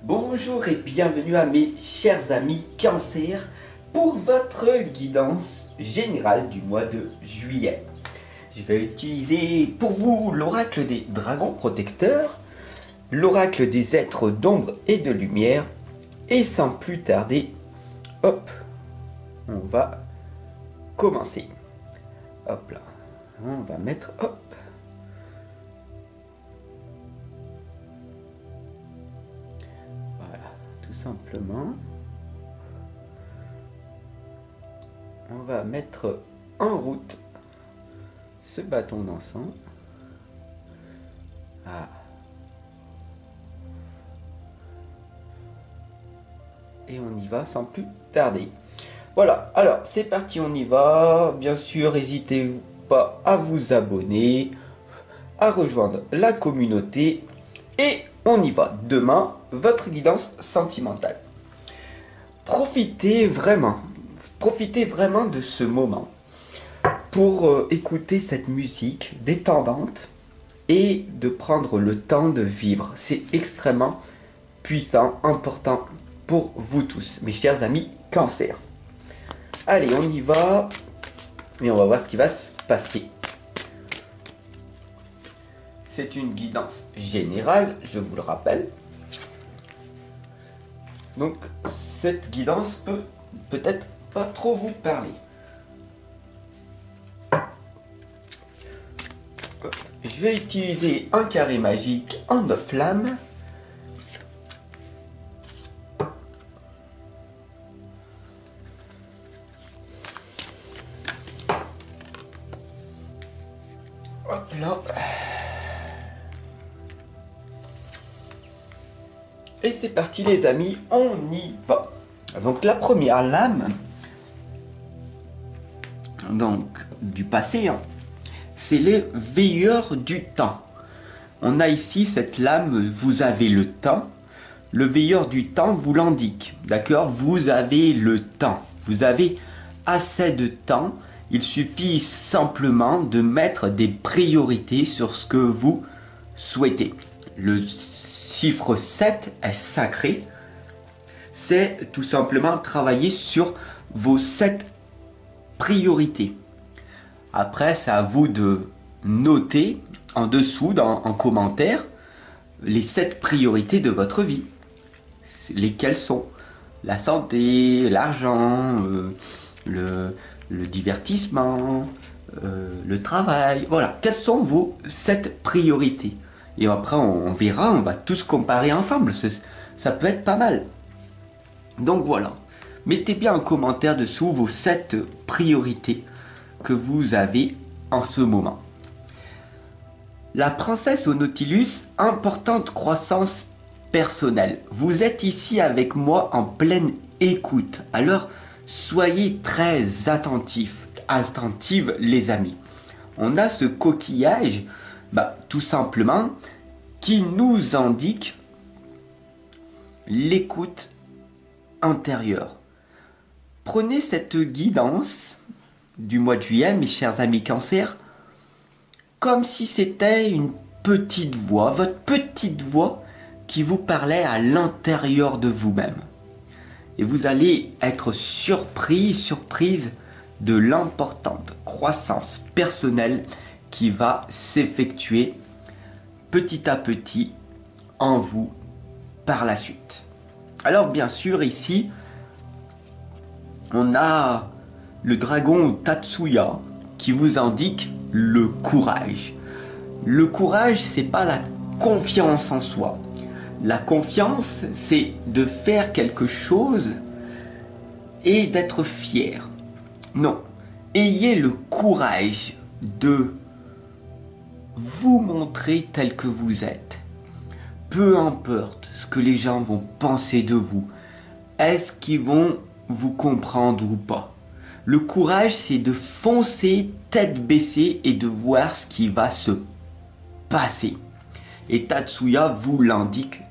Bonjour et bienvenue à mes chers amis Cancer pour votre guidance générale du mois de juillet. Je vais utiliser pour vous l'oracle des dragons protecteurs, l'oracle des êtres d'ombre et de lumière, et sans plus tarder, hop, on va commencer. Hop là, on va mettre, hop. Voilà, tout simplement. On va mettre en route ce bâton d'encens. Ah. Et on y va sans plus tarder. Voilà, alors c'est parti, on y va. Bien sûr, n'hésitez pas à vous abonner, à rejoindre la communauté. Et on y va. Demain, votre guidance sentimentale. Profitez vraiment de ce moment pour écouter cette musique détendante et de prendre le temps de vivre. C'est extrêmement puissant, important pour vous tous, mes chers amis Cancer. Allez, on y va et on va voir ce qui va se passer. C'est une guidance générale, je vous le rappelle. Donc, cette guidance peut peut-être pas trop vous parler. Je vais utiliser un carré magique en flamme. Hop là. Et c'est parti les amis, on y va. Donc la première lame, donc du passé, hein, c'est les veilleurs du temps. On a ici cette lame, vous avez le temps. Le veilleur du temps vous l'indique, d'accord? Vous avez le temps, vous avez assez de temps. Il suffit simplement de mettre des priorités sur ce que vous souhaitez. Le chiffre 7 est sacré. C'est tout simplement travailler sur vos 7 priorités. Après, c'est à vous de noter en dessous, en commentaire, les 7 priorités de votre vie. Lesquelles sont la santé, l'argent, le divertissement, le travail. Voilà, quelles sont vos 7 priorités? Et après, on verra, on va tous comparer ensemble. Ça peut être pas mal. Donc voilà, mettez bien en commentaire dessous vos 7 priorités que vous avez en ce moment. La princesse au Nautilus, importante croissance personnelle. Vous êtes ici avec moi en pleine écoute. Alors, soyez très attentifs, attentives les amis. On a ce coquillage, tout simplement, qui nous indique l'écoute intérieure. Prenez cette guidance du mois de juillet, mes chers amis Cancer, comme si c'était une petite voix, votre petite voix qui vous parlait à l'intérieur de vous-même. Et vous allez être surprise de l'importante croissance personnelle qui va s'effectuer petit à petit en vous par la suite. Alors bien sûr ici, on a le dragon Tatsuya qui vous indique le courage. Le courage, c'est pas la confiance en soi. La confiance, c'est de faire quelque chose et d'être fier. Non, ayez le courage de vous montrer tel que vous êtes. Peu importe ce que les gens vont penser de vous, est-ce qu'ils vont vous comprendre ou pas? Le courage, c'est de foncer tête baissée et de voir ce qui va se passer. Et Tatsuya vous l'indique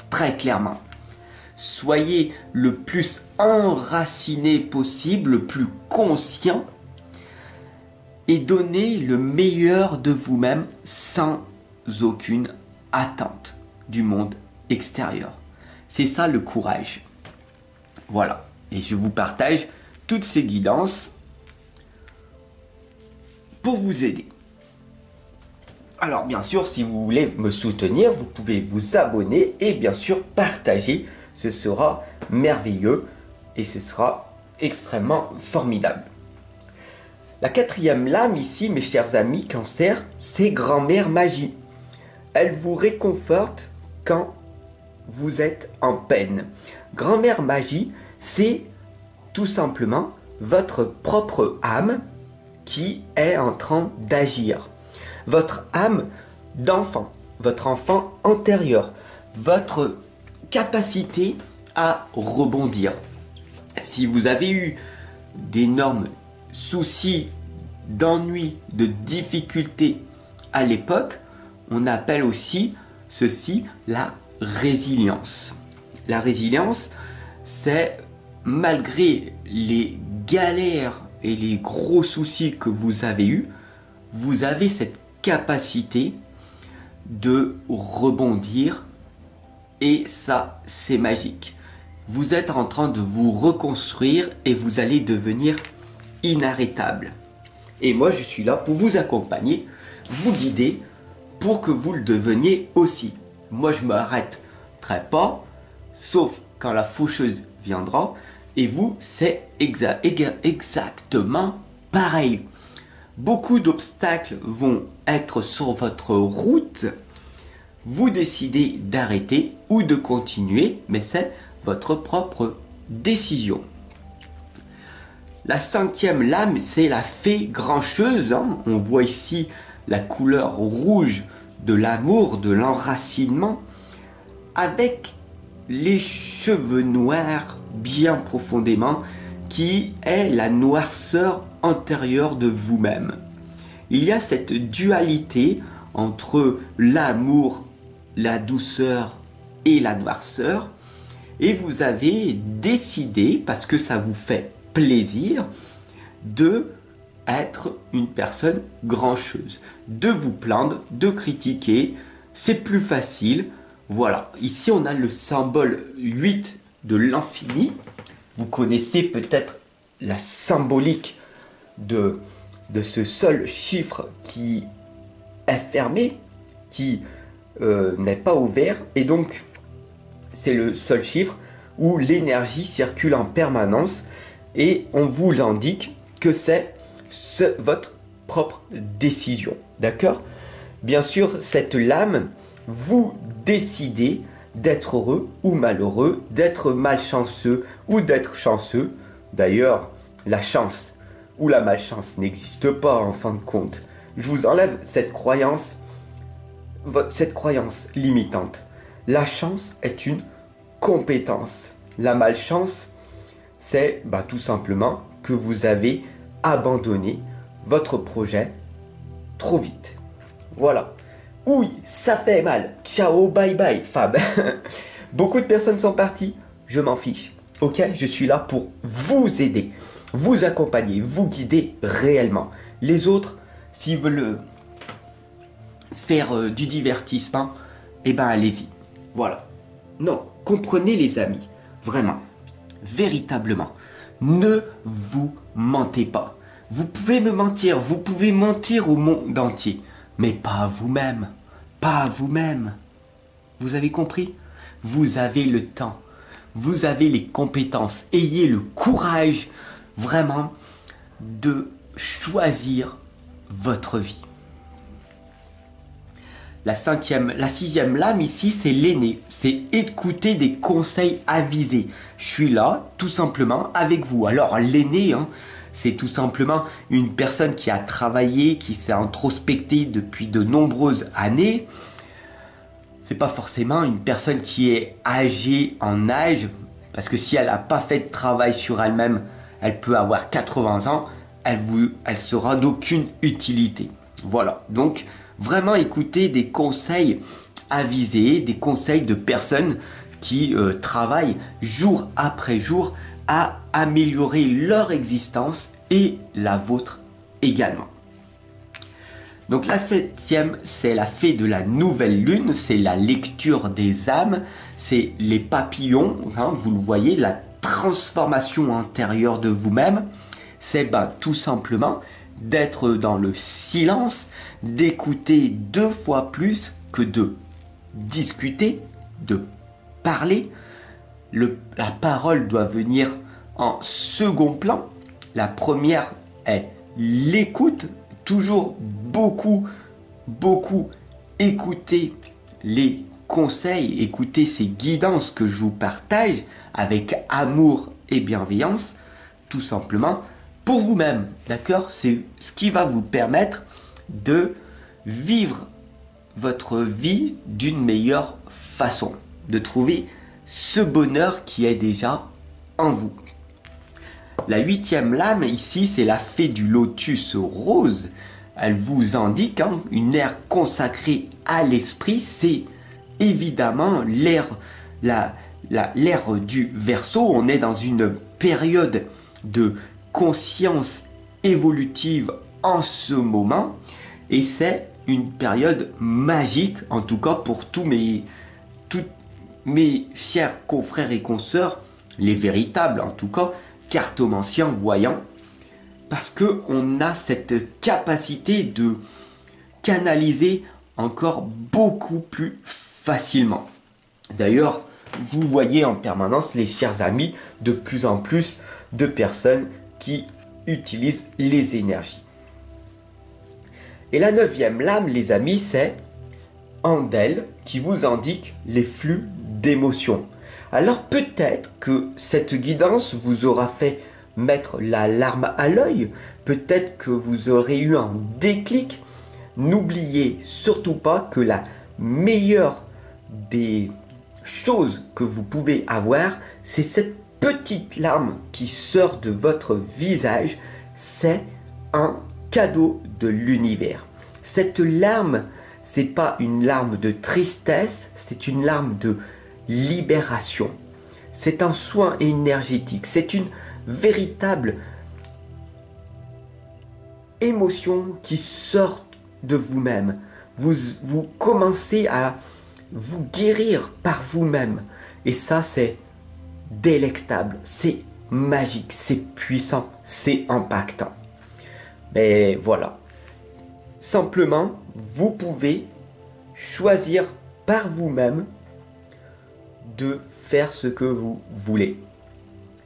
très clairement. Soyez le plus enraciné possible, le plus conscient et donnez le meilleur de vous-même sans aucune attente du monde extérieur. C'est ça le courage. Voilà. Et je vous partage toutes ces guidances pour vous aider. Alors bien sûr, si vous voulez me soutenir, vous pouvez vous abonner et bien sûr partager. Ce sera merveilleux et ce sera extrêmement formidable. La quatrième lame ici, mes chers amis Cancer, c'est Grand-mère Magie. Elle vous réconforte quand vous êtes en peine. Grand-mère Magie, c'est tout simplement votre propre âme qui est en train d'agir. Votre âme d'enfant, votre enfant antérieur, votre capacité à rebondir. Si vous avez eu d'énormes soucis, d'ennuis, de difficultés à l'époque, on appelle aussi ceci la résilience. La résilience, c'est malgré les galères et les gros soucis que vous avez eus, vous avez cette capacité de rebondir et ça, c'est magique. Vous êtes en train de vous reconstruire et vous allez devenir inarrêtable. Et moi, je suis là pour vous accompagner, vous guider pour que vous le deveniez aussi. Moi, je m'arrêterai pas, sauf quand la faucheuse viendra. Et vous, c'est exactement pareil. Beaucoup d'obstacles vont être sur votre route. Vous décidez d'arrêter ou de continuer, mais c'est votre propre décision. La cinquième lame, c'est la fée grincheuse. On voit ici la couleur rouge de l'amour, de l'enracinement, avec les cheveux noirs bien profondément, qui est la noirceur antérieure de vous-même. Il y a cette dualité entre l'amour, la douceur et la noirceur, et vous avez décidé, parce que ça vous fait plaisir, de être une personne grincheuse, de vous plaindre, de critiquer, c'est plus facile. Voilà, ici on a le symbole 8 de l'infini. Vous connaissez peut-être la symbolique de ce seul chiffre qui est fermé, qui n'est pas ouvert, et donc c'est le seul chiffre où l'énergie circule en permanence, et on vous l'indique que c'est votre propre décision, d'accord? Bien sûr, cette lame, vous décidez d'être heureux ou malheureux, d'être malchanceux ou d'être chanceux. D'ailleurs, la chance ou la malchance n'existe pas en fin de compte. Je vous enlève cette croyance limitante. La chance est une compétence. La malchance, c'est tout simplement que vous avez abandonné votre projet trop vite. Voilà. Oui, ça fait mal. Ciao, bye bye, Fab. Beaucoup de personnes sont parties. Je m'en fiche. Ok, je suis là pour vous aider, vous accompagner, vous guider réellement. Les autres, s'ils veulent faire du divertissement, eh ben allez-y. Voilà. Non, comprenez les amis. Vraiment. Véritablement. Ne vous mentez pas. Vous pouvez me mentir, vous pouvez mentir au monde entier, mais pas à vous-même. Pas à vous-même. Vous avez compris? Vous avez le temps. Vous avez les compétences. Ayez le courage vraiment de choisir votre vie. La sixième lame ici, c'est l'aîné. C'est écouter des conseils avisés. Je suis là, tout simplement, avec vous. Alors l'aîné, c'est tout simplement une personne qui a travaillé, qui s'est introspectée depuis de nombreuses années. C'est pas forcément une personne qui est âgée en âge, parce que si elle n'a pas fait de travail sur elle-même, elle peut avoir 80 ans, elle sera d'aucune utilité. Voilà, donc vraiment écouter des conseils avisés, des conseils de personnes qui travaillent jour après jour à améliorer leur existence et la vôtre également. Donc la septième, c'est la fée de la nouvelle lune, c'est la lecture des âmes, c'est les papillons, hein, vous le voyez, la transformation intérieure de vous-même. C'est tout simplement d'être dans le silence, d'écouter 2 fois plus que de discuter, de parler. La parole doit venir en second plan. La première est l'écoute, toujours beaucoup écouter les conseils, écouter ces guidances que je vous partage avec amour et bienveillance, tout simplement pour vous-même, d'accord? C'est ce qui va vous permettre de vivre votre vie d'une meilleure façon, de trouver ce bonheur qui est déjà en vous. La huitième lame ici, c'est la fée du lotus rose. Elle vous indique une ère consacrée à l'esprit. C'est évidemment l'ère du Verseau. On est dans une période de conscience évolutive en ce moment. Et c'est une période magique, en tout cas pour tous mes chers confrères et consoeurs, les véritables en tout cas, cartomanciens, voyants, parce qu'on a cette capacité de canaliser encore beaucoup plus facilement. D'ailleurs, vous voyez en permanence, les chers amis, de plus en plus de personnes qui utilisent les énergies. Et la neuvième lame, les amis, c'est Andel qui vous indique les flux d'émotions. Alors peut-être que cette guidance vous aura fait mettre la larme à l'œil, peut-être que vous aurez eu un déclic. N'oubliez surtout pas que la meilleure des choses que vous pouvez avoir, c'est cette petite larme qui sort de votre visage. C'est un cadeau de l'univers. Cette larme, c'est pas une larme de tristesse, c'est une larme de libération. C'est un soin énergétique, c'est une véritable émotion qui sort de vous-même. Vous commencez à vous guérir par vous-même. Et ça, c'est délectable, c'est magique, c'est puissant, c'est impactant. Mais voilà. Simplement, vous pouvez choisir par vous-même de faire ce que vous voulez.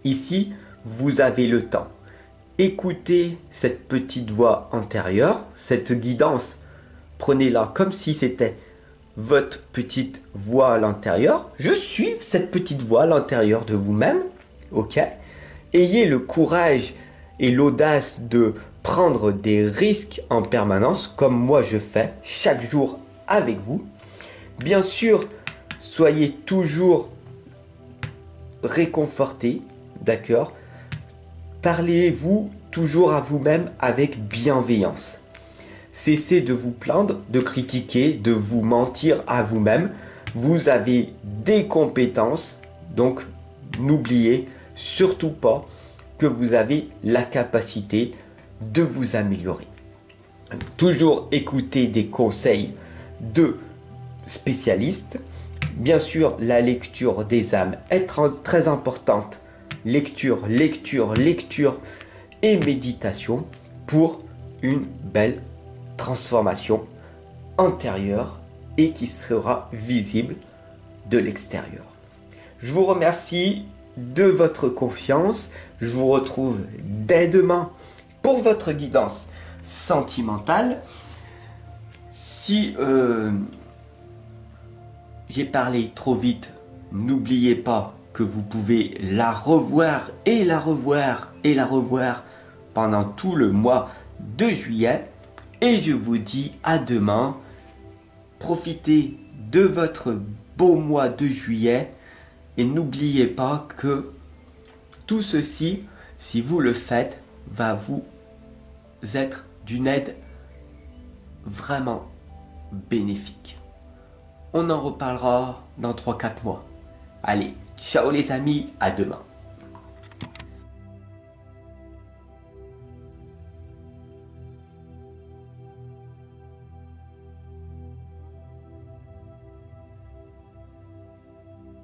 Ici, vous avez le temps. Écoutez cette petite voix intérieure, cette guidance. Prenez-la comme si c'était votre petite voix à l'intérieur. Je suis cette petite voix à l'intérieur de vous-même. Ok? Ayez le courage et l'audace de prendre des risques en permanence, comme moi je fais chaque jour avec vous. Bien sûr, soyez toujours réconforté, d'accord? Parlez-vous toujours à vous-même avec bienveillance. Cessez de vous plaindre, de critiquer, de vous mentir à vous-même. Vous avez des compétences, donc n'oubliez surtout pas que vous avez la capacité de vous améliorer. Toujours écouter des conseils de spécialistes. Bien sûr, la lecture des âmes est très importante. Lecture, lecture, lecture et méditation pour une belle transformation intérieure et qui sera visible de l'extérieur. Je vous remercie de votre confiance. Je vous retrouve dès demain pour votre guidance sentimentale. Si j'ai parlé trop vite, n'oubliez pas que vous pouvez la revoir et la revoir et la revoir pendant tout le mois de juillet. Et je vous dis à demain. Profitez de votre beau mois de juillet et n'oubliez pas que tout ceci, si vous le faites, va vous être d'une aide vraiment bénéfique. On en reparlera dans 3-4 mois. Allez, ciao les amis, à demain.